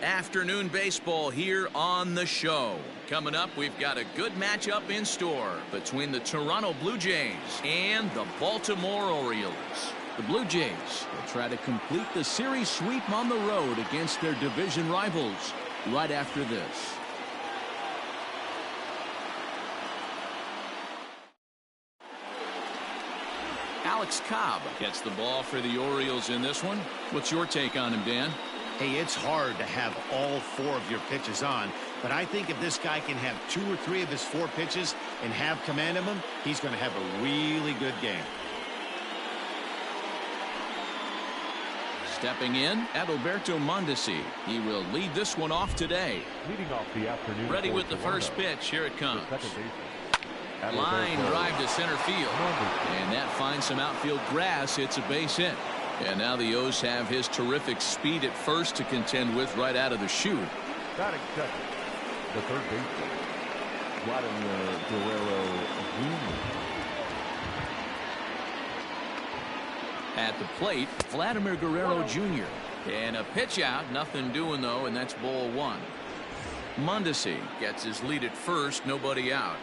Afternoon baseball here on the show. Coming up, we've got a good matchup in store between the Toronto Blue Jays and the Baltimore Orioles. The Blue Jays will try to complete the series sweep on the road against their division rivals right after this. Alex Cobb gets the ball for the Orioles in this one. What's your take on him, Dan? Hey, it's hard to have all four of your pitches on, but I think if this guy can have 2 or 3 of his 4 pitches and have command of them, he's going to have a really good game. Stepping in, Adalberto Mondesi. He will lead this one off today. Leading off the afternoon. Ready with the first pitch. Here it comes. Line drive to center field. And that finds some outfield grass. It's a base hit. And now the O's have his terrific speed at first to contend with right out of the chute. Batting second, the third baseman, Vladimir Guerrero Jr. At the plate, Vladimir Guerrero Jr. And a pitch out. Nothing doing, though, and that's ball 1. Mondesi gets his lead at first. Nobody out.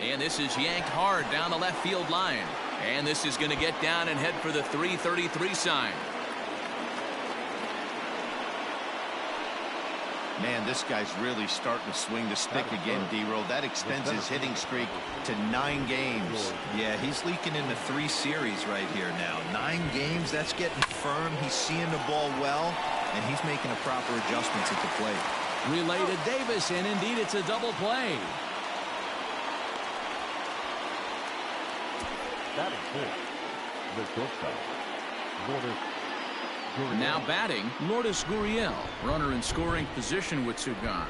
And this is yanked hard down the left field line. And this is going to get down and head for the 333 sign. Man, this guy's really starting to swing the stick again, D-Roll. That extends his hitting streak to 9 games. Yeah, he's leaking into 3 series right here now. 9 games, that's getting firm. He's seeing the ball well, and he's making the proper adjustments at the plate. Relay to Davis, and indeed it's a double play. Batting fifth, the shortstop, Lourdes Gurriel. Now batting, Lourdes Gurriel. Runner in scoring position with 2 gone.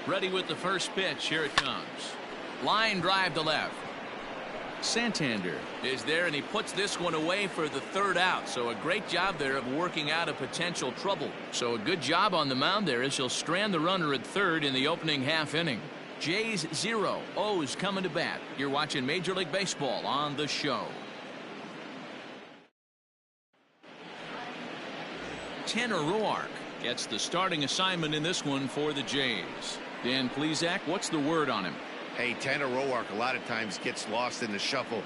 Ready with the first pitch. Here it comes. Line drive to left. Santander is there, and he puts this one away for the 3rd out. So a great job there of working out a potential trouble. So a good job on the mound there as he'll strand the runner at 3rd in the opening half inning. Jays 0, O's coming to bat. You're watching Major League Baseball on the show. Tanner Roark gets the starting assignment in this one for the Jays. Dan Plesac, what's the word on him? Hey, Tanner Roark a lot of times gets lost in the shuffle.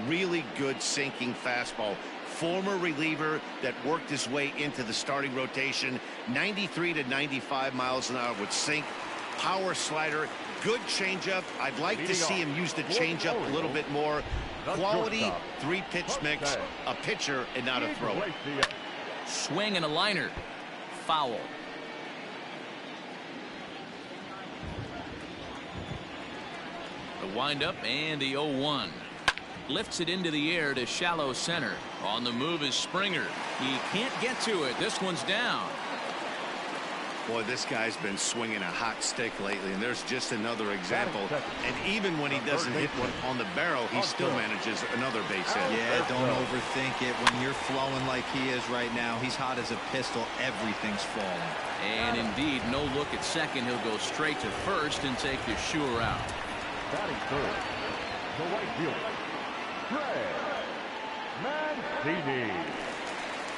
Really good sinking fastball. Former reliever that worked his way into the starting rotation. 93 to 95 miles an hour with sink. Power slider, good changeup. I'd like to see him use the changeup a little bit more. Quality 3-pitch mix, a pitcher and not a thrower. Swing and a liner. Foul. The windup and the 0-1. Lifts it into the air to shallow center. On the move is Springer. He can't get to it. This one's down. Boy, this guy's been swinging a hot stick lately, and there's just another example. And even when he doesn't hit one on the barrel, he still manages another base hit. Yeah, don't overthink it. When you're flowing like he is right now, he's hot as a pistol. Everything's falling. And indeed, no look at second. He'll go straight to first and take the sure out. Batting third, the right fielder, Greg Mancini.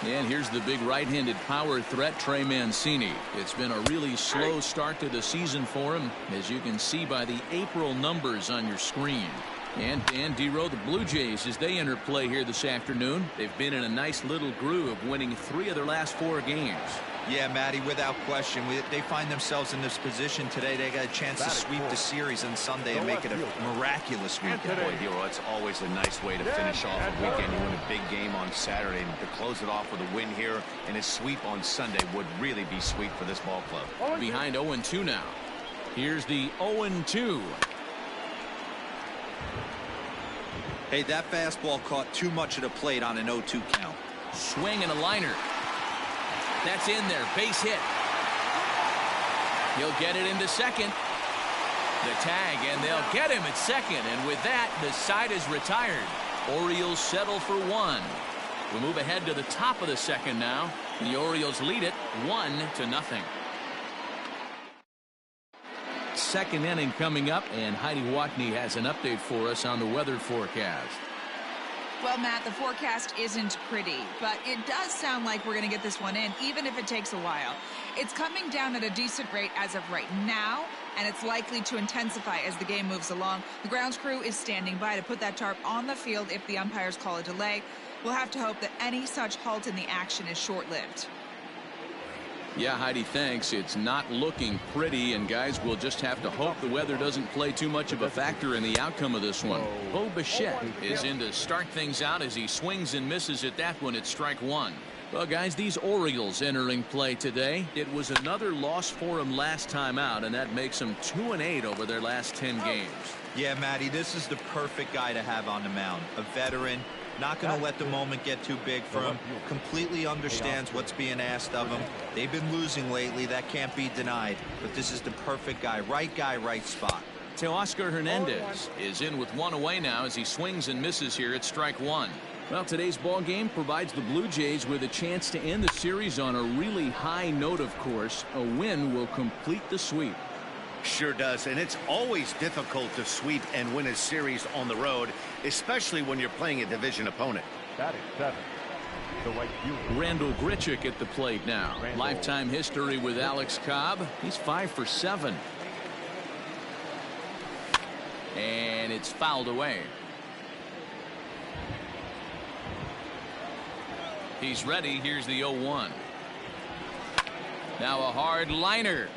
And here's the big right-handed power threat, Trey Mancini. It's been a really slow start to the season for him, as you can see by the April numbers on your screen. And Dan D-Row, the Blue Jays, as they enter play here this afternoon, they've been in a nice little groove, winning 3 of their last 4 games. Yeah, Matty, without question. They find themselves in this position today. They got a chance to sweep the series on Sunday and make it a miraculous weekend. Boy, Hero, it's always a nice way to finish off a weekend. You win a big game on Saturday, and to close it off with a win here and a sweep on Sunday would really be sweet for this ball club. Behind 0-2 now. Here's the 0-2. Hey, that fastball caught too much of the plate on an 0-2 count. Swing and a liner. That's in there. Base hit. He'll get it into second. The tag, and they'll get him at second. And with that, the side is retired. Orioles settle for 1. We move ahead to the top of the second now. The Orioles lead it 1-0. Second inning coming up, and Heidi Watney has an update for us on the weather forecast. Well, Matt, the forecast isn't pretty, but it does sound like we're going to get this one in, even if it takes a while. It's coming down at a decent rate as of right now, and it's likely to intensify as the game moves along. The grounds crew is standing by to put that tarp on the field if the umpires call a delay. We'll have to hope that any such halt in the action is short-lived. Yeah, Heidi, thanks. It's not looking pretty, and guys, we'll just have to hope the weather doesn't play too much of a factor in the outcome of this one. Bo Bichette is in to start things out as he swings and misses at that one at strike one. Well, guys, these Orioles entering play today. It was another loss for them last time out, and that makes them 2-8 over their last 10 games. Yeah, Matty, this is the perfect guy to have on the mound. A veteran. Not going to let the moment get too big for him. Completely understands what's being asked of him. They've been losing lately. That can't be denied. But this is the perfect guy, right spot. Teoscar Hernandez is in with one away now as he swings and misses here at strike one. Well, today's ball game provides the Blue Jays with a chance to end the series on a really high note, of course. A win will complete the sweep. Sure does, and it's always difficult to sweep and win a series on the road, especially when you're playing a division opponent. Batting seventh, the right fielder. Randall Grichuk at the plate now. Lifetime history with Alex Cobb. He's 5 for 7. And it's fouled away. He's ready. Here's the 0-1. Now a hard liner.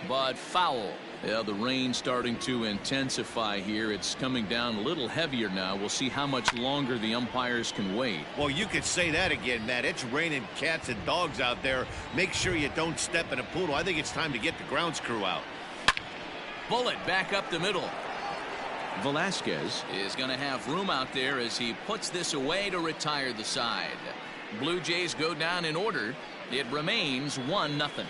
But foul. Yeah, the rain starting to intensify here. It's coming down a little heavier now. We'll see how much longer the umpires can wait. Well, you could say that again, Matt. It's raining cats and dogs out there. Make sure you don't step in a poodle. I think it's time to get the grounds crew out. Bullet back up the middle. Velasquez is going to have room out there as he puts this away to retire the side. Blue Jays go down in order. It remains 1-0.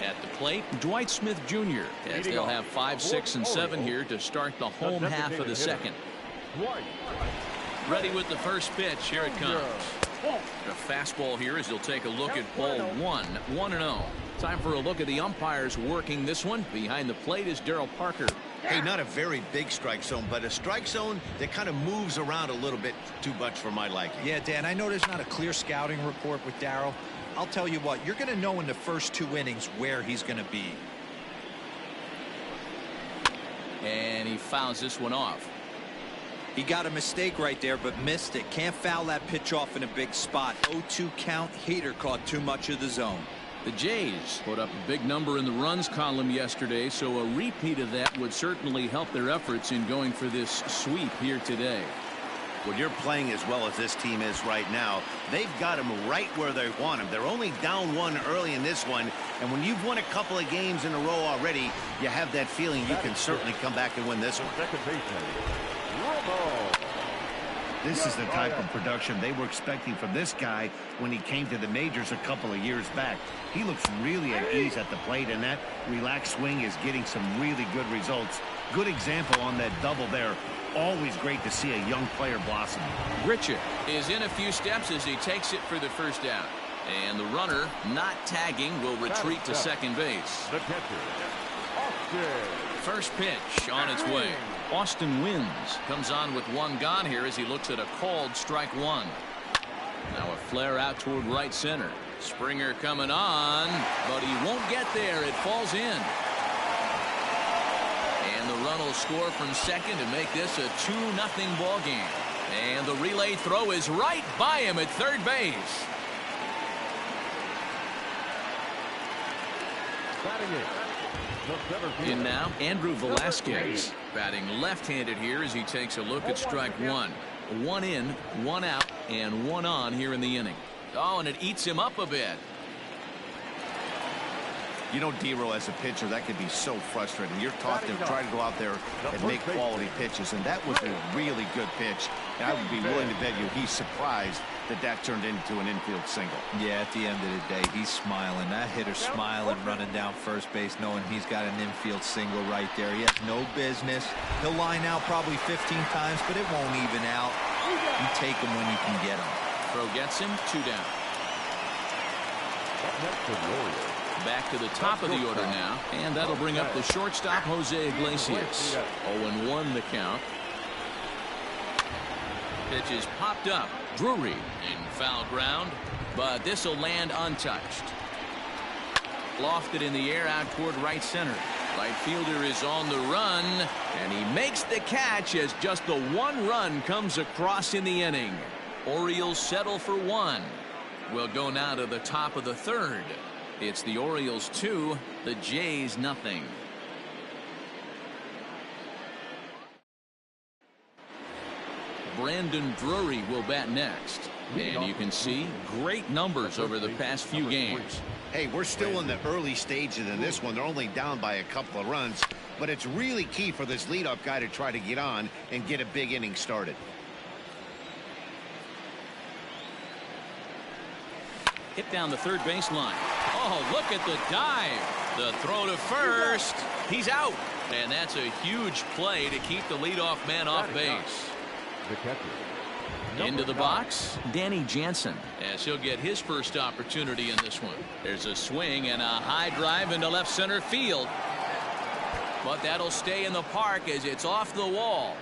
At the plate, Dwight Smith Jr. as they'll have 5, 6, and 7 here to start the home half of the second. Ready with the first pitch. Here it comes. A fastball here as he'll take a look at ball 1, 1-0. Time for a look at the umpires working this one. Behind the plate is Darryl Parker. Hey, not a very big strike zone, but a strike zone that kind of moves around a little bit too much for my liking. Yeah, Dan, I know there's not a clear scouting report with Darryl. I'll tell you what, you're going to know in the first 2 innings where he's going to be. And he fouls this one off. He got a mistake right there, but missed it. Can't foul that pitch off in a big spot. 0-2 count. Hader caught too much of the zone. The Jays put up a big number in the runs column yesterday, so a repeat of that would certainly help their efforts in going for this sweep here today. When you're playing as well as this team is right now, they've got them right where they want them. They're only down 1 early in this one, and when you've won a couple of games in a row already, you have that feeling you can certainly come back and win this one. Second baseman, Romo. This is the type of production they were expecting from this guy when he came to the majors a couple of years back. He looks really at ease at the plate, and that relaxed swing is getting some really good results. Good example on that double there. Always great to see a young player blossom. Grichuk is in a few steps as he takes it for the first out. And the runner, not tagging, will retreat to second base. The catcher, Austin. First pitch on its way. Austin wins. Comes on with 1 gone here as he looks at a called strike 1. Now a flare out toward right center. Springer coming on, but he won't get there. It falls in. And the run will score from second to make this a 2-0 ball game. And the relay throw is right by him at third base. In now, Andrew Velasquez batting left-handed here as he takes a look at strike 1. 1 in, 1 out, and 1 on here in the inning. Oh, and it eats him up a bit. You know, D-Row, as a pitcher, that could be so frustrating. You're taught to try to go out there and make quality pitches, and that was a really good pitch. And I would be willing to bet you he's surprised that that turned into an infield single. Yeah, at the end of the day, he's smiling. That hitter's smiling, running down first base, knowing he's got an infield single right there. He has no business. He'll line out probably 15 times, but it won't even out. You take him when you can get him. Throw gets him, 2 down. Back to the top of the order now, and that'll bring up the shortstop, Jose Iglesias. 0-1 the count. Pitch is popped up. Drury in foul ground, but this will land untouched. Lofted in the air out toward right center. Right fielder is on the run, and he makes the catch as just the one run comes across in the inning. Orioles settle for one. We'll go now to the top of the third. It's the Orioles 2, the Jays nothing. Brandon Drury will bat next. And you can see great numbers over the past few games. Hey, we're still in the early stages in this one. They're only down by a couple of runs, but it's really key for this leadoff guy to try to get on and get a big inning started. Hit down the third baseline. Oh, look at the dive. The throw to first. He's out. And that's a huge play to keep the leadoff man off base. The catcher. Into the box, Danny Jansen, as he'll get his first opportunity in this one. There's a swing and a high drive into left center field. But that'll stay in the park as it's off the wall.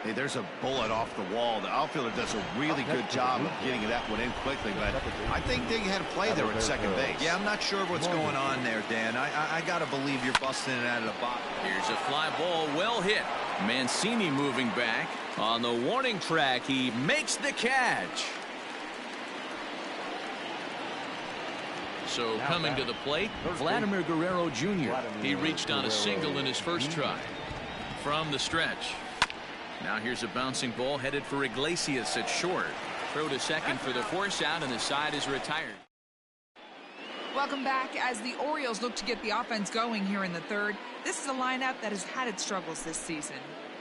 Hey, there's a bullet off the wall. The outfielder does a really good job of getting that one in quickly, but I think they had a play there at second base. Yeah, I'm not sure what's going on there, Dan. I got to believe you're busting it out of the box. Here's a fly ball, well hit. Mancini moving back. On the warning track, he makes the catch. So coming to the plate, Vladimir Guerrero Jr. He reached on a single in his first try. From the stretch. Now here's a bouncing ball headed for Iglesias at short. Throw to second for the force out, and the side is retired. Welcome back. As the Orioles look to get the offense going here in the third, this is a lineup that has had its struggles this season.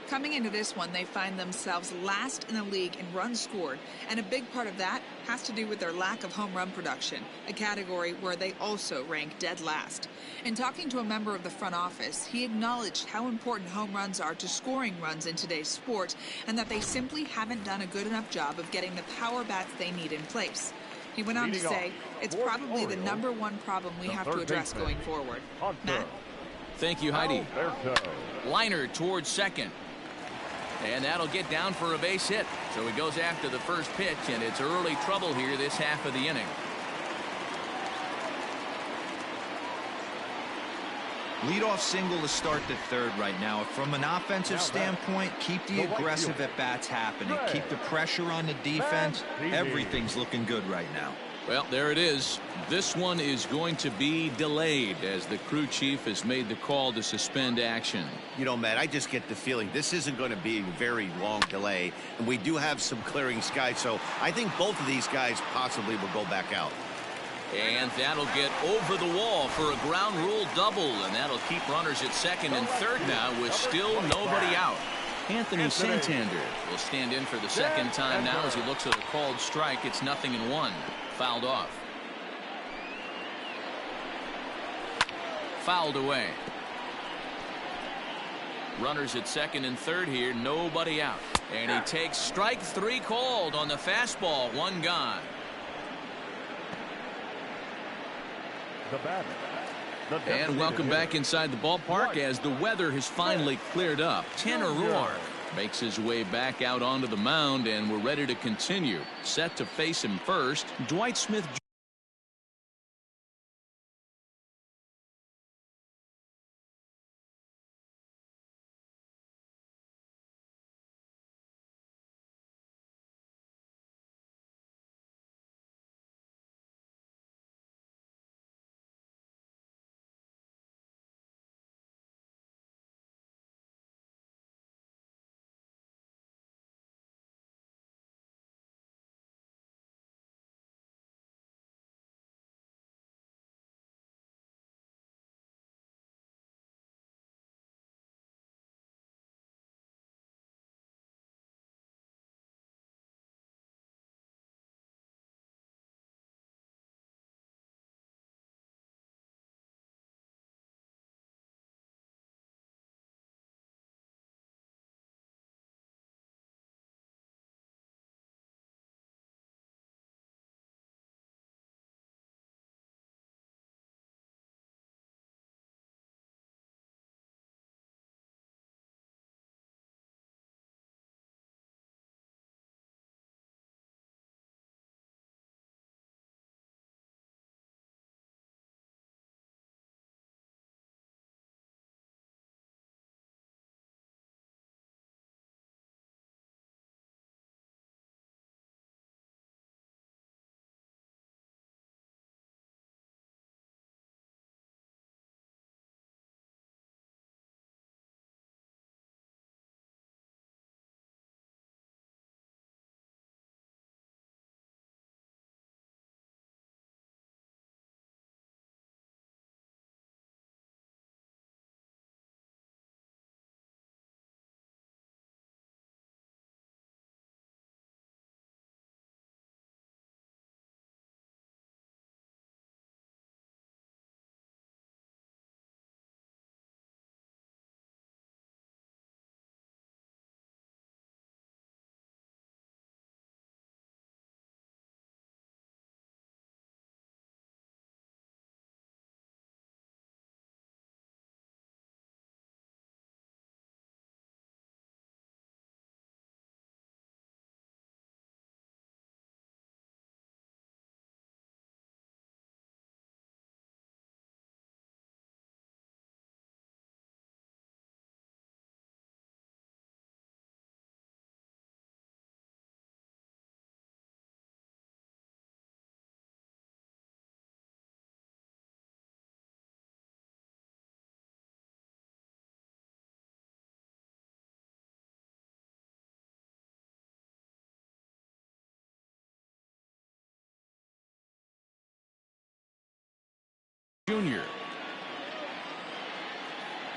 Coming into this one, they find themselves last in the league in runs scored, and a big part of that has to do with their lack of home run production, a category where they also rank dead last. In talking to a member of the front office, he acknowledged how important home runs are to scoring runs in today's sport, and that they simply haven't done a good enough job of getting the power bats they need in place. He went on to say, it's probably the #1 problem we have to address going forward. Matt? Thank you, Heidi. Liner towards second. And that'll get down for a base hit. So he goes after the first pitch, and it's early trouble here this half of the inning. Leadoff single to start the third right now. From an offensive standpoint, keep the aggressive at-bats happening. Keep the pressure on the defense. Everything's looking good right now. Well, there it is. This one is going to be delayed as the crew chief has made the call to suspend action. You know, Matt, I just get the feeling this isn't going to be a very long delay, and we do have some clearing skies, so I think both of these guys possibly will go back out. And that'll get over the wall for a ground rule double, and that'll keep runners at second and third now with still nobody out. Anthony Santander will stand in for the second time now as he looks at a called strike. It's 0-1. Fouled off. Fouled away. Runners at second and third here. Nobody out. And he takes strike 3 called on the fastball. 1 gone. And welcome back inside the ballpark as the weather has finally cleared up. Tanner Roark makes his way back out onto the mound, and we're ready to continue. Set to face him first, Dwight Smith Jr.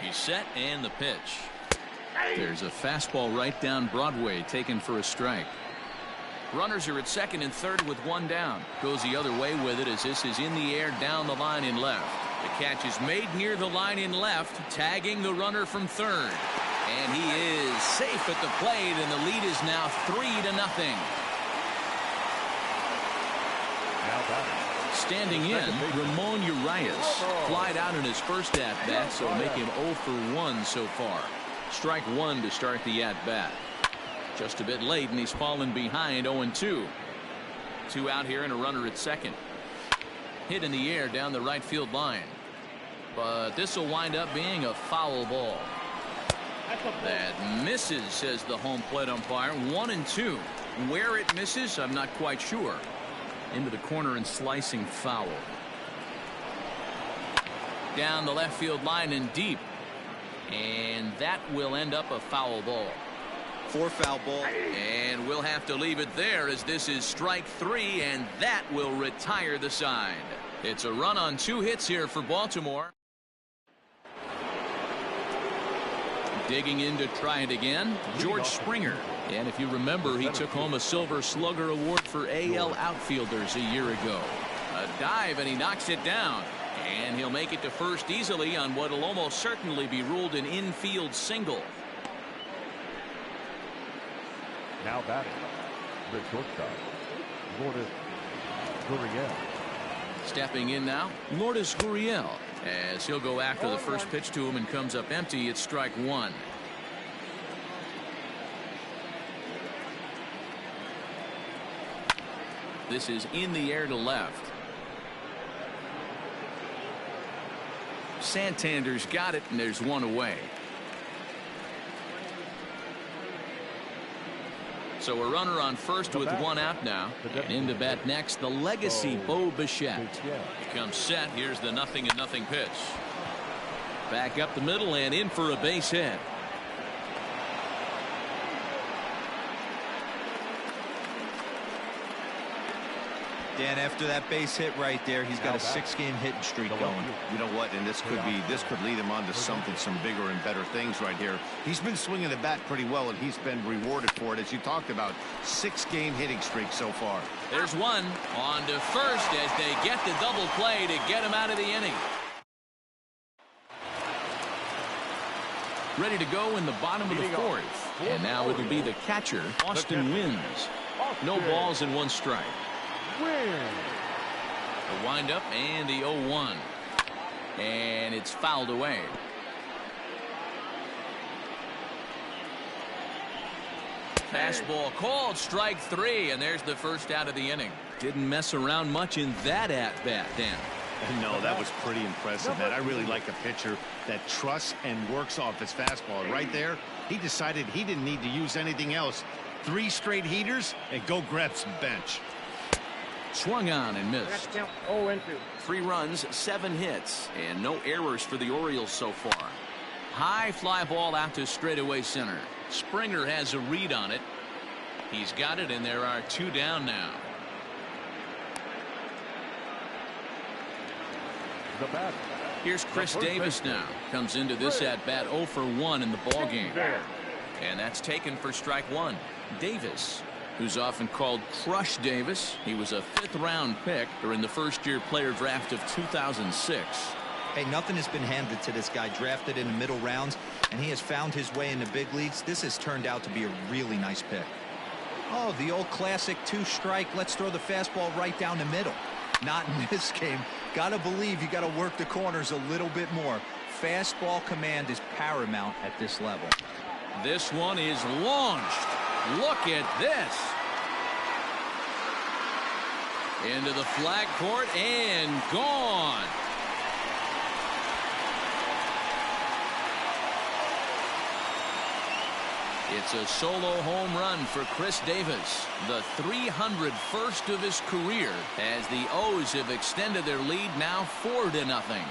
He's set and the pitch. There's a fastball right down Broadway taken for a strike. Runners are at second and third with one down. Goes the other way with it as this is in the air down the line in left. The catch is made near the line in left, tagging the runner from third. And he is safe at the plate, and the lead is now 3-0. Now batting. Standing in, Ramon Urias flied out in his first at-bat, so make him 0 for 1 so far. Strike one to start the at-bat. Just a bit late, and he's fallen behind 0-2. Two out here and a runner at second. Hit in the air down the right field line. But this will wind up being a foul ball. That misses, says the home plate umpire. 1-2. Where it misses, I'm not quite sure. Into the corner and slicing foul. Down the left field line and deep. And that will end up a foul ball. 4 foul ball. And we'll have to leave it there as this is strike 3, and that will retire the side. It's a run on 2 hits here for Baltimore. Digging in to try it again, George Springer. And if you remember, he took home a Silver Slugger Award for AL outfielders a year ago. A dive, and he knocks it down. And he'll make it to first easily on what will almost certainly be ruled an infield single. Now batting. The shortstop, Lourdes Gurriel. Stepping in now, Lourdes Gurriel, as he'll go after the first pitch to him and comes up empty. It's strike one. This is in the air to left. Santander's got it, and there's one away. So a runner on first with one out now. And in to bat next, the legacy Bo Bichette. He comes set. Here's the 0-0 pitch. Back up the middle and in for a base hit. Dan, after that base hit right there, he's got a 6-game hitting streak going. You know what? And this could lead him on to some bigger and better things right here. He's been swinging the bat pretty well, and he's been rewarded for it, as you talked about. 6-game hitting streak so far. There's one on to first as they get the double play to get him out of the inning. Ready to go in the bottom of the fourth. And now it'll be the catcher, Austin Wins. No balls and 1 strike. The windup and the 0-1. And it's fouled away. Fastball called, strike 3, and there's the first out of the inning. Didn't mess around much in that at-bat, Dan. No, that was pretty impressive, man. I really like a pitcher that trusts and works off his fastball. Right there, he decided he didn't need to use anything else. 3 straight heaters and go grab some bench. Swung on and missed. 3 runs, 7 hits, and no errors for the Orioles so far. High fly ball out to straightaway center. Springer has a read on it. He's got it, and there are 2 down now. Here's Chris Davis now. Comes into this at bat 0 for 1 in the ball game. And that's taken for strike 1. Davis, who's often called Crush Davis. He was a 5th-round pick during the first-year player draft of 2006. Hey, nothing has been handed to this guy. Drafted in the middle rounds, and he has found his way in the big leagues. This has turned out to be a really nice pick. Oh, the old classic 2-strike. Let's throw the fastball right down the middle. Not in this game. Gotta believe you gotta work the corners a little bit more. Fastball command is paramount at this level. This one is launched. Look at this. Into the flag court and gone. It's a solo home run for Chris Davis, the 301st of his career, as the O's have extended their lead now 4-0.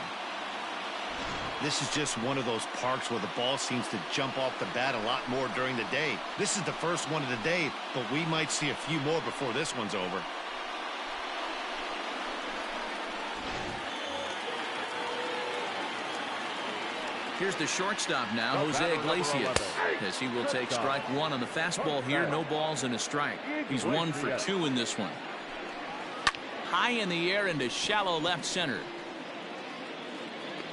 This is just one of those parks where the ball seems to jump off the bat a lot more during the day. This is the first one of the day, but we might see a few more before this one's over. Here's the shortstop now, Jose Iglesias, as he will take strike one on the fastball here. No balls and a strike. He's 1 for 2 in this one. High in the air into shallow left center.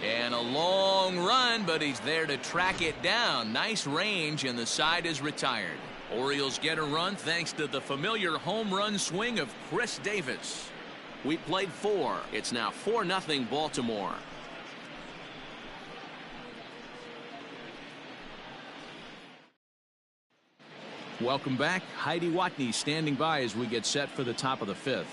And a long run, but he's there to track it down. Nice range, and the side is retired. Orioles get a run thanks to the familiar home run swing of Chris Davis. We played 4. It's now 4-0 Baltimore. Welcome back. Heidi Watney standing by as we get set for the top of the 5th.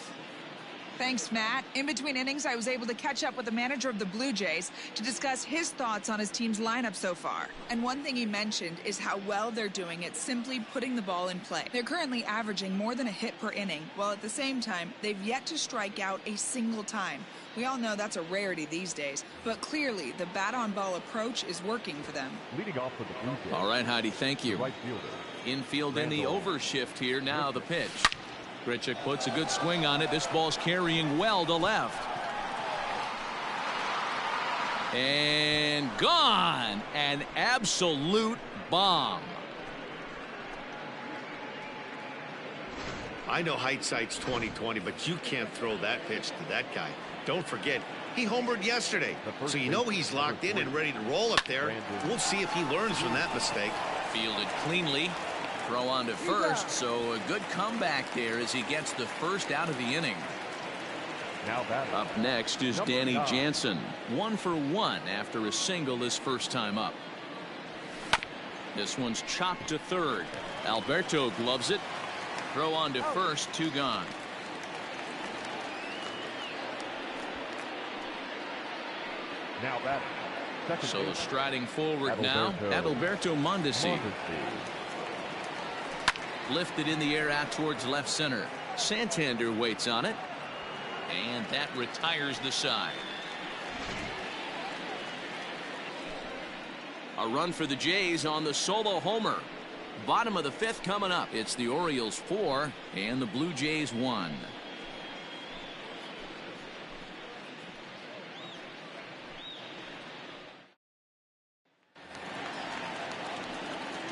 Thanks, Matt. In between innings, I was able to catch up with the manager of the Blue Jays to discuss his thoughts on his team's lineup so far. And one thing he mentioned is how well they're doing at simply putting the ball in play. They're currently averaging more than a hit per inning, while at the same time, they've yet to strike out a single time. We all know that's a rarity these days, but clearly the bat-on-ball approach is working for them. Leading off for the Blue Jays. All right, Heidi, thank you. Right fielder. Infield in the overshift here. Now the pitch. Grichuk puts a good swing on it. This ball's carrying well to left. And gone. An absolute bomb. I know hindsight's 20/20, but you can't throw that pitch to that guy. Don't forget, he homered yesterday, so you know he's locked in and ready to roll up there. We'll see if he learns from that mistake. Fielded cleanly. Throw on to first, so a good comeback there as he gets the first out of the inning. Now up next is Danny Jansen. 1 for 1 after a single his first time up. This one's chopped to third. Alberto gloves it. Throw on to first, 2 gone. Now batting. So striding forward now, Adalberto Mondesi. Lifted in the air out towards left center. Santander waits on it. And that retires the side. A run for the Jays on the solo homer. Bottom of the 5th coming up. It's the Orioles 4 and the Blue Jays 1.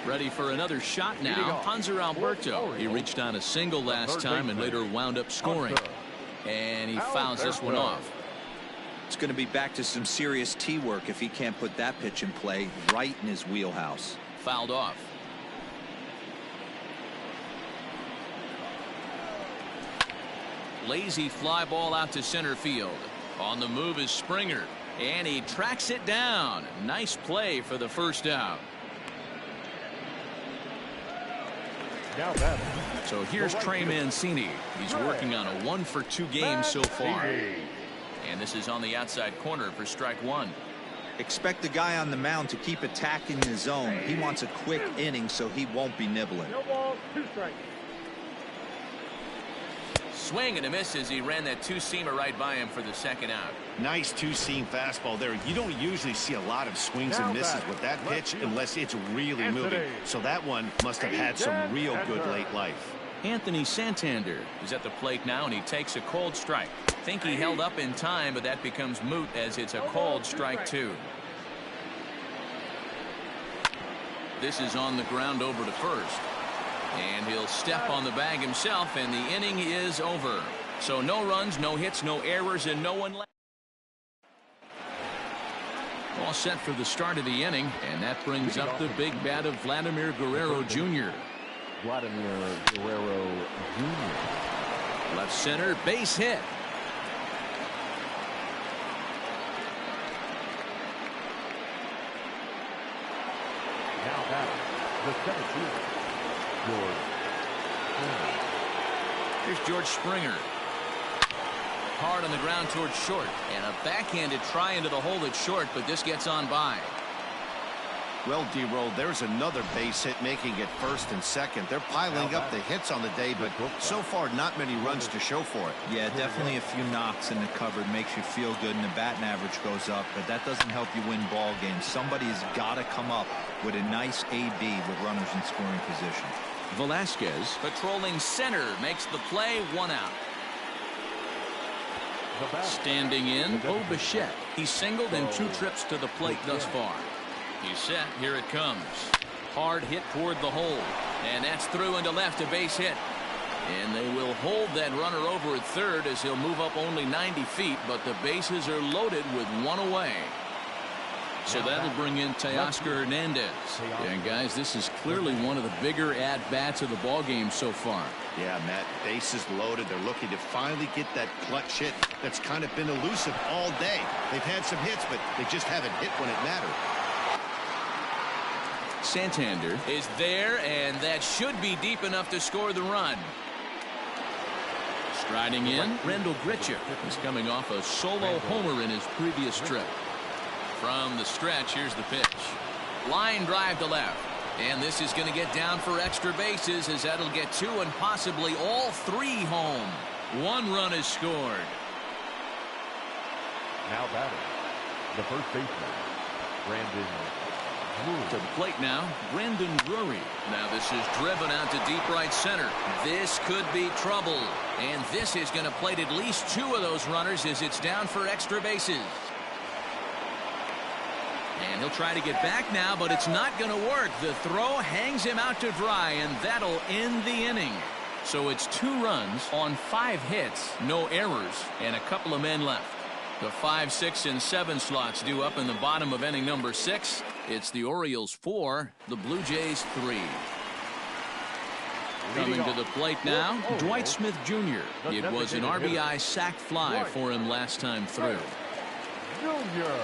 Ready for another shot now. Hanser Alberto. He reached on a single last time and later wound up scoring. And he fouls this one off. It's going to be back to some serious tee work if he can't put that pitch in play right in his wheelhouse. Fouled off. Lazy fly ball out to center field. On the move is Springer. And he tracks it down. Nice play for the first out. So here's Trey Mancini. He's working on a 1 for 2 game so far. And this is on the outside corner for strike 1. Expect the guy on the mound to keep attacking the zone. He wants a quick inning so he won't be nibbling. No ball, 2 strikes. Swing and a miss as he ran that 2-seamer right by him for the second out. Nice 2-seam fastball there. You don't usually see a lot of swings and misses with that pitch unless it's really moving. So that one must have had some real good late life. Anthony Santander is at the plate now, and he takes a cold strike. Think he held up in time, but that becomes moot as it's a called strike 2. This is on the ground over to first. And he'll step on the bag himself, and the inning is over. So no runs, no hits, no errors, and no one left. All set for the start of the inning, and that brings up the big bat of Vladimir Guerrero Jr. Vladimir Guerrero Jr. Left center, base hit. Now batting, the center fielder, George Springer. Here's George Springer. Hard on the ground towards short, and a backhanded try into the hole at short, but this gets on by. Well, D-Roll, there's another base hit making it first and second. They're piling up the hits on the day, but so far not many runs to show for it. Yeah, definitely a few knocks in the cupboard makes you feel good, and the batting average goes up, but that doesn't help you win ball games. Somebody's got to come up with a nice AB with runners in scoring position. Velasquez patrolling center makes the play, 1 out. Standing in, Bo Bichette. He's singled in 2 trips to the plate thus far. He's set. Here it comes. Hard hit toward the hole. And that's through into left, a base hit. And they will hold that runner over at third as he'll move up only 90 feet, but the bases are loaded with one away. So that'll bring in Teoscar Hernandez. And guys, this is clearly one of the bigger at-bats of the ball game so far. Yeah, Matt, bases loaded. They're looking to finally get that clutch hit that's kind of been elusive all day. They've had some hits, but they just haven't hit when it mattered. Santander is there, and that should be deep enough to score the run. Striding in, Rendell Grichuk is coming off a solo homer in his previous trip. From the stretch, here's the pitch. Line drive to left. And this is going to get down for extra bases as that'll get 2 and possibly all 3 home. 1 run is scored. Now batting, the first baseman, Brandon Drury. To the plate now, Brandon Drury. Now this is driven out to deep right center. This could be trouble. And this is going to plate at least 2 of those runners as it's down for extra bases. And he'll try to get back now, but it's not going to work. The throw hangs him out to dry, and that'll end the inning. So it's 2 runs on 5 hits, no errors, and a couple of men left. The 5, 6, and 7 slots due up in the bottom of inning number 6. It's the Orioles 4, the Blue Jays 3. Coming to the plate now, Dwight Smith Jr. It was an RBI sac fly for him last time through. Junior.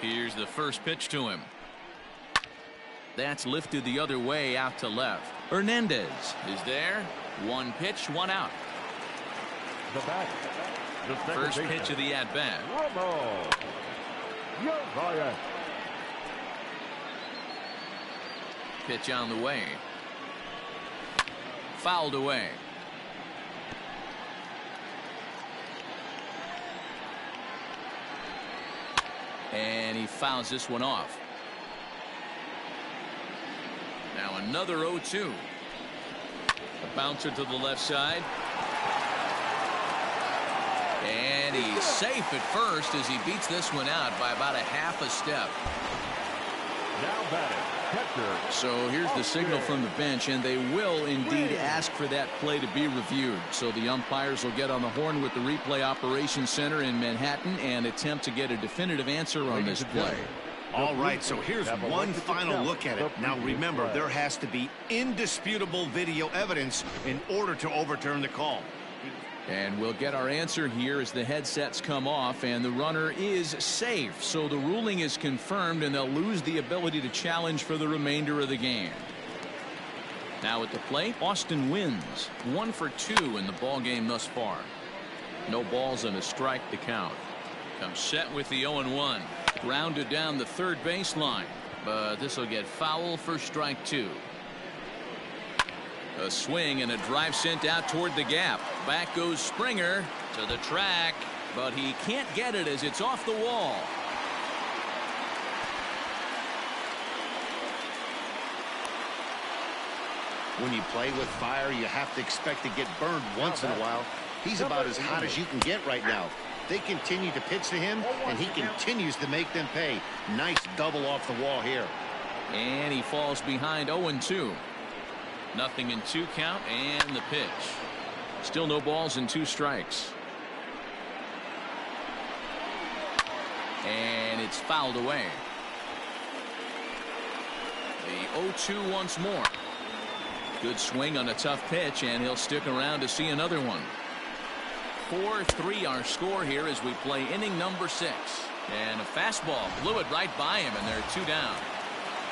Here's the first pitch to him. That's lifted the other way out to left. Hernandez is there. One pitch, one out. The batter, the First pitch of the at-bat. Pitch on the way. Fouled away. And he fouls this one off. Now another 0-2. A bouncer to the left side. And he's safe at first as he beats this one out by about a half a step. Now batting, catcher. So here's the signal from the bench, and they will indeed ask for that play to be reviewed. So the umpires will get on the horn with the replay operations center in Manhattan and attempt to get a definitive answer on this play. All right, so here's one final look at it. Now remember, there has to be indisputable video evidence in order to overturn the call. And we'll get our answer here as the headsets come off, and the runner is safe. So the ruling is confirmed, and they'll lose the ability to challenge for the remainder of the game. Now at the plate, Austin wins. 1 for 2 in the ball game thus far. No balls and a strike to count. Comes set with the 0-1. Grounded down the third baseline, but this will get foul for strike 2. A swing and a drive sent out toward the gap. Back goes Springer to the track, but he can't get it as it's off the wall. When you play with fire, you have to expect to get burned once in a while. He's about as hot as you can get right now. They continue to pitch to him, and he continues to make them pay. Nice double off the wall here. And he falls behind 0-2. Nothing in 2 count, and the pitch. Still no balls and 2 strikes. And it's fouled away. The 0-2 once more. Good swing on a tough pitch, and he'll stick around to see another one. 4-3 our score here as we play inning number 6. And a fastball blew it right by him, and they're 2 down.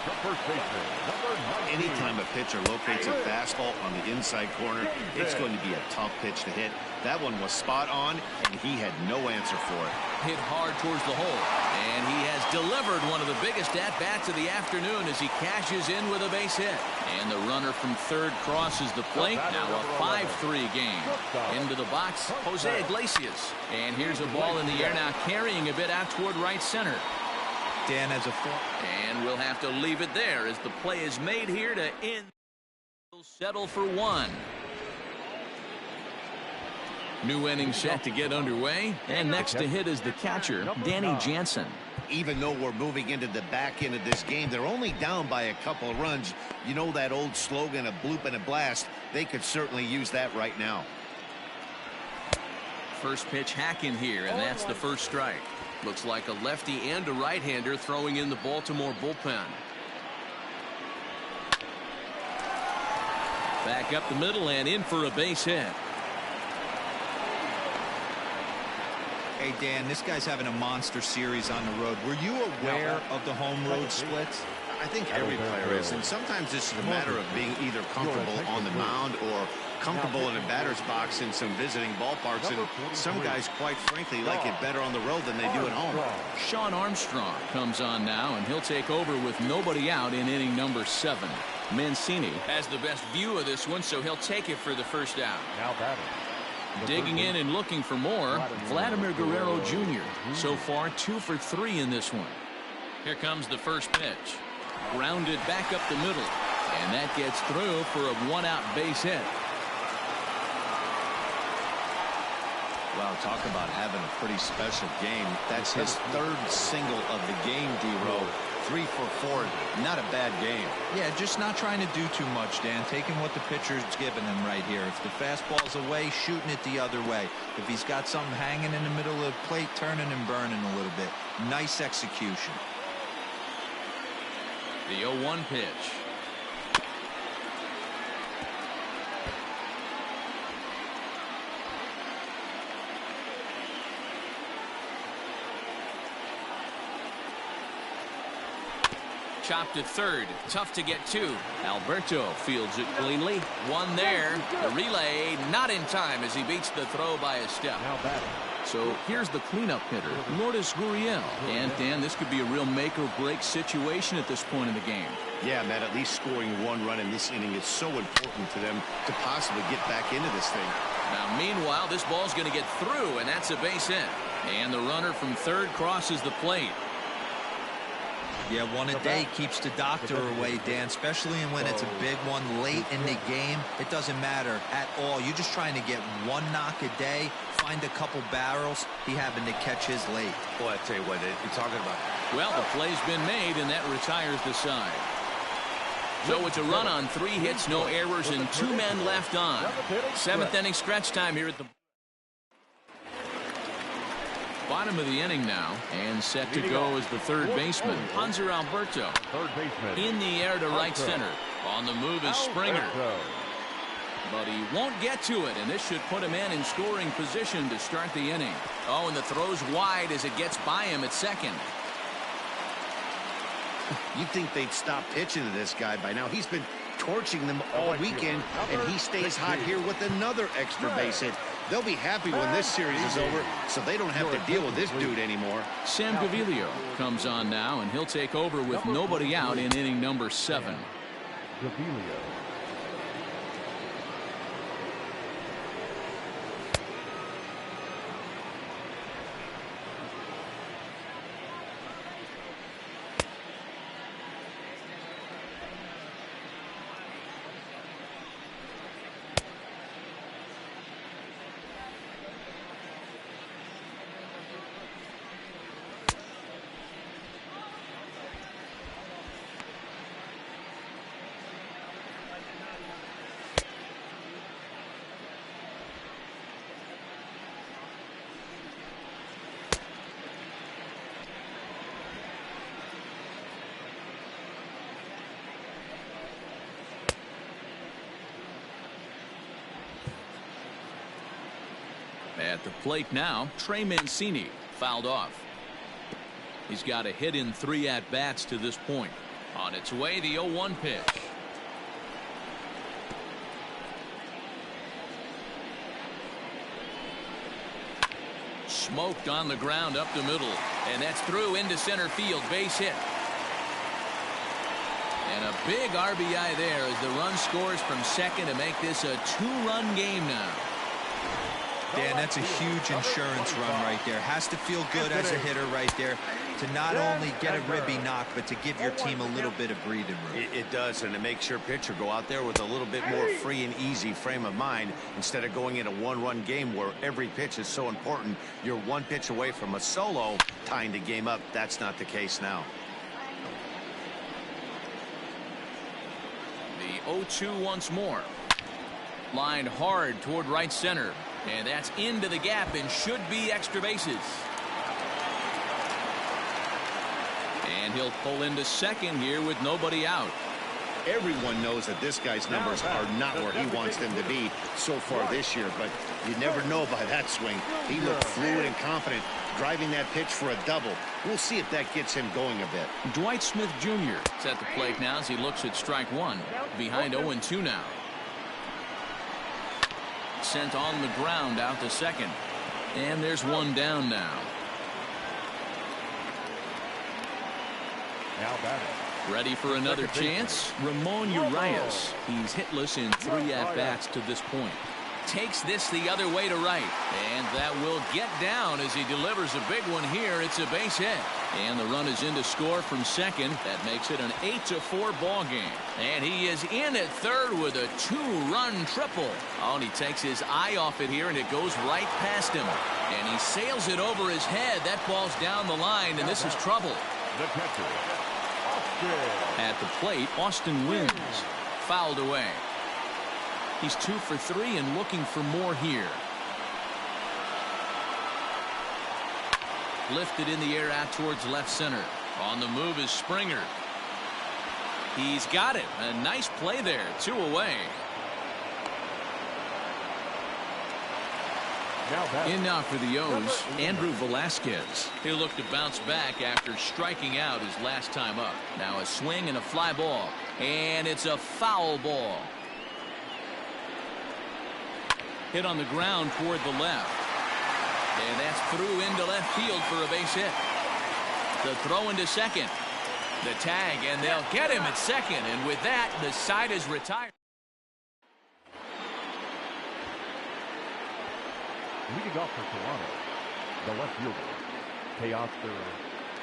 The first baseman, number 19. Anytime a pitcher locates a fastball on the inside corner, it's going to be a tough pitch to hit. That one was spot on, and he had no answer for it. Hit hard towards the hole, and he has delivered one of the biggest at-bats of the afternoon as he cashes in with a base hit. And the runner from third crosses the plate. Now a 5-3 game. Into the box, Jose Iglesias. And here's a ball in the air now, carrying a bit out toward right center. Dan has a four. And we'll have to leave it there as the play is made here to end. We'll settle for 1. New inning set to get underway, and next to hit is the catcher, Danny Jansen. Even though we're moving into the back end of this game, they're only down by a couple of runs. You know that old slogan, a bloop and a blast. They could certainly use that right now. First pitch hacking here, and that's the first strike. Looks like a lefty and a right-hander throwing in the Baltimore bullpen. Back up the middle and in for a base hit. Hey, Dan, this guy's having a monster series on the road. Were you aware of the home-road splits? I think every player is, and sometimes this is a matter of being either comfortable on the mound or comfortable in a batter's box in some visiting ballparks, and some guys, quite frankly, like it better on the road than they do at home. Sean Armstrong comes on now, and he'll take over with nobody out in inning number 7. Mancini has the best view of this one, so he'll take it for the first out. Now batting. Digging in and looking for more, Vladimir Guerrero Jr. So far 2 for 3 in this one. Here comes the first pitch. Grounded back up the middle, and that gets through for a 1-out base hit. Wow, talk about having a pretty special game. That's his 3rd single of the game, D-Row. 3 for 4, not a bad game. Yeah, just not trying to do too much, Dan. Taking what the pitcher's giving him right here. If the fastball's away, shooting it the other way. If he's got something hanging in the middle of the plate, turning and burning a little bit. Nice execution. The 0-1 pitch. Chopped to third. Tough to get to. Alberto fields it cleanly. One there. The relay not in time as he beats the throw by a step. So here's the cleanup hitter, Lourdes Gurriel. And Dan, this could be a real make or break situation at this point in the game. Yeah, Matt, at least scoring one run in this inning is so important to them to possibly get back into this thing. Now, meanwhile, this ball's going to get through, and that's a base hit. And the runner from third crosses the plate. Yeah, one a day keeps the doctor away, Dan, especially when it's a big one late in the game. It doesn't matter at all. You're just trying to get one knock a day, find a couple barrels. He happened to catch his late. Boy, I tell you what, you're talking about. Well, the play's been made, and that retires the side. So it's a run on 3 hits, no errors, and 2 men left on. 7th inning stretch time here at the bottom of the inning now, and set to go as the third baseman, Hanser Alberto. In the air to right center. On the move is Springer. But he won't get to it, and this should put him in scoring position to start the inning. Oh, and the throw's wide as it gets by him at second. You'd think they'd stop pitching to this guy by now. He's been torching them all weekend, and he stays hot here with another extra base hit. They'll be happy when this series is over, so they don't have to deal with this dude anymore. Sam Gaviglio comes on now, and he'll take over with nobody out in inning number 7. Gaviglio. At the plate now, Trey Mancini fouled off. He's got a hit in 3 at-bats to this point. On its way, the 0-1 pitch. Smoked on the ground up the middle, and that's through into center field. Base hit. And a big RBI there as the run scores from second to make this a 2-run game now. Dan, that's a huge insurance run right there. Has to feel good as a hitter right there to not only get a ribby knock, but to give your team a little bit of breathing room. It does, and it makes your pitcher go out there with a little bit more free and easy frame of mind instead of going in a 1-run game where every pitch is so important. You're 1 pitch away from a solo tying the game up. That's not the case now. The 0-2 once more. Lined hard toward right center. And that's into the gap and should be extra bases. And he'll pull into second here with nobody out. Everyone knows that this guy's numbers are not where he wants them to be so far this year, but you never know by that swing. He looked fluid and confident, driving that pitch for a double. We'll see if that gets him going a bit. Dwight Smith Jr. is at the plate now as he looks at strike 1. Behind 0-2 now. Sent on the ground out to second. And there's 1 down now. Now batting. Ready for another chance? Ramon Urias. He's hitless in 3 at-bats to this point. Takes this the other way to right. And that will get down as he delivers a big one here. It's a base hit. And the run is in to score from second. That makes it an 8-4 ball game. And he is in at third with a 2-run triple. Oh, and he takes his eye off it here, and it goes right past him. And he sails it over his head. That ball's down the line, and this is trouble. The catcher, Austin. At the plate, Austin wins. Fouled away. He's 2 for 3 and looking for more here. Lifted in the air out towards left center. On the move is Springer. He's got it. A nice play there. 2 away. In now for the O's, Andrew Velasquez. He'll look to bounce back after striking out his last time up. Now a swing and a fly ball. And it's a foul ball. Hit on the ground toward the left. And that's through into left field for a base hit. The throw into second. The tag, and they'll get him at second. And with that, the side is retired. Leading off for Toronto, the left fielder, Teoscar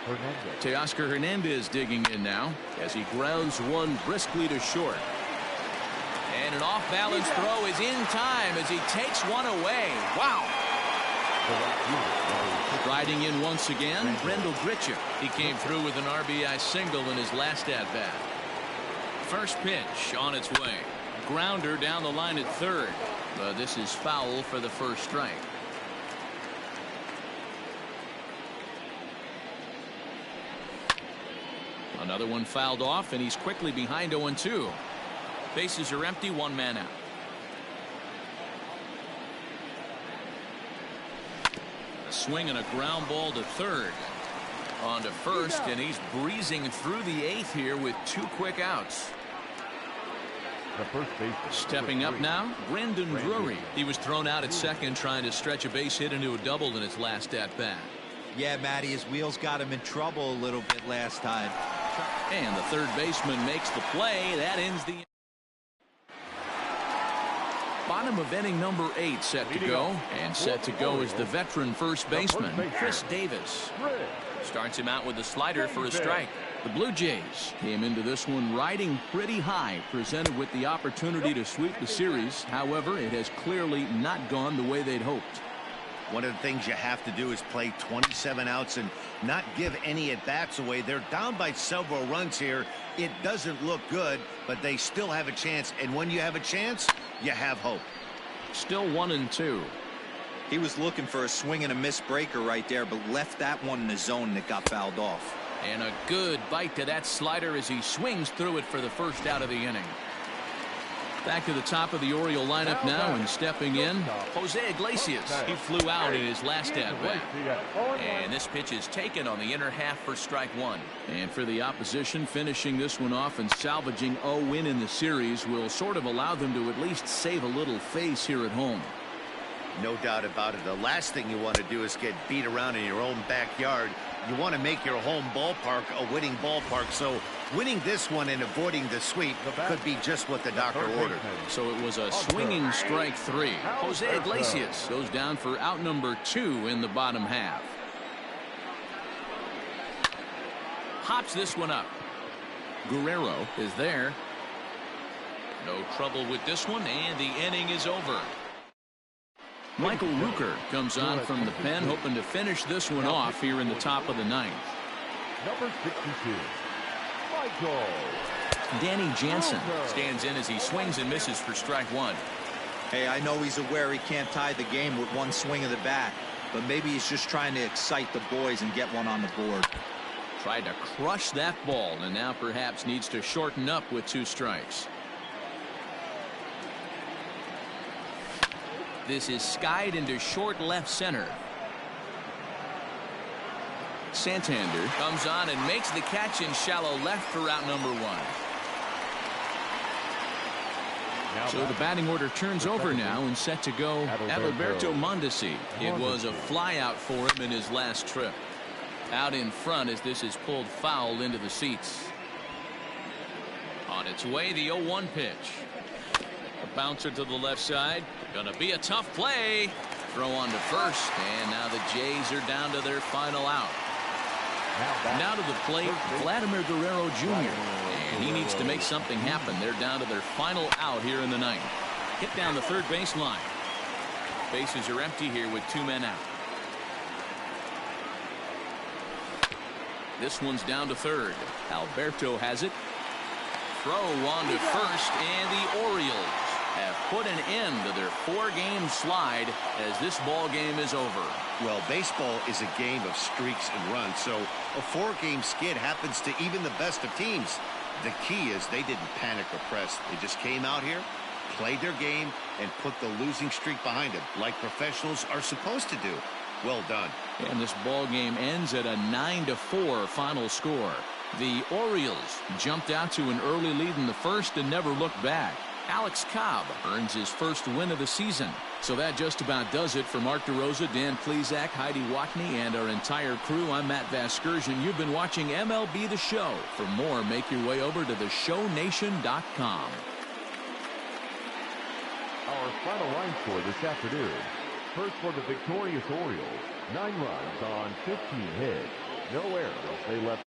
Hernandez. Teoscar Hernandez digging in now as he grounds one briskly to short. And an off-balance throw is in time as he takes one away. Wow. Riding in once again, Rendell Gritchick. He came through with an RBI single in his last at-bat. First pitch on its way. Grounder down the line at third. But this is foul for the first strike. Another one fouled off, and he's quickly behind 0-2. Bases are empty, one man out. A swing and a ground ball to third. On to first, and he's breezing through the eighth here with two quick outs. The first baseman. Stepping up now, Brandon Drury. He was thrown out at second trying to stretch a base hit into a double in his last at-bat. Yeah, Matty, his wheels got him in trouble a little bit last time. And the third baseman makes the play. That ends the bottom of inning number 8 set to go. And set to go is the veteran first baseman, Chris Davis. Starts him out with a slider for a strike. The Blue Jays came into this one riding pretty high, presented with the opportunity to sweep the series. However, it has clearly not gone the way they'd hoped. One of the things you have to do is play 27 outs and not give any at-bats away. They're down by several runs here. It doesn't look good, but they still have a chance. And when you have a chance, you have hope. Still 1-2. He was looking for a swing and a miss breaker right there, but left that one in the zone and it got fouled off. And a good bite to that slider as he swings through it for the first out of the inning. Back to the top of the Oriole lineup now, and stepping in, Jose Iglesias. He flew out in his last at-bat. And this pitch is taken on the inner half for strike one. And for the opposition, finishing this one off and salvaging a win in the series will sort of allow them to at least save a little face here at home. No doubt about it. The last thing you want to do is get beat around in your own backyard. You want to make your home ballpark a winning ballpark. So winning this one and avoiding the sweep could be just what the doctor ordered. So it was a swinging strike 3. Jose Iglesias goes down for out number 2 in the bottom half. Hops this one up. Guerrero is there. No trouble with this one, and the inning is over. Michael Rooker comes on from the pen, hoping to finish this one off here in the top of the ninth. Number 62, Michael. Danny Jansen stands in as he swings and misses for strike one. Hey, I know he's aware he can't tie the game with one swing of the bat, but maybe he's just trying to excite the boys and get one on the board. Tried to crush that ball, and now perhaps needs to shorten up with 2 strikes. This is skied into short left center. Santander comes on and makes the catch in shallow left for out number 1. So the batting order turns over now and set to go Adalberto Mondesi. It was a fly out for him in his last trip. Out in front as this is pulled foul into the seats. On its way, the 0-1 pitch. A bouncer to the left side. Gonna be a tough play. Throw on to first, and now the Jays are down to their final out. Now to the plate, Vladimir Guerrero Jr. And he needs to make something happen. They're down to their final out here in the ninth. Hit down the third base line. Bases are empty here with 2 men out. This one's down to third. Alberto has it. Throw on to first, and the Orioles have put an end to their 4-game slide as this ball game is over. Well, baseball is a game of streaks and runs, so a 4-game skid happens to even the best of teams. The key is they didn't panic or press. They just came out here, played their game, and put the losing streak behind him, like professionals are supposed to do. Well done. And this ball game ends at a 9-4 final score. The Orioles jumped out to an early lead in the first and never looked back. Alex Cobb earns his first win of the season. So that just about does it for Mark DeRosa, Dan Plesac, Heidi Watney, and our entire crew. I'm Matt Vasgersian. You've been watching MLB The Show. For more, make your way over to theshownation.com. Our final line score this afternoon. First for the victorious Orioles, 9 runs on 15 hits. No errors. They left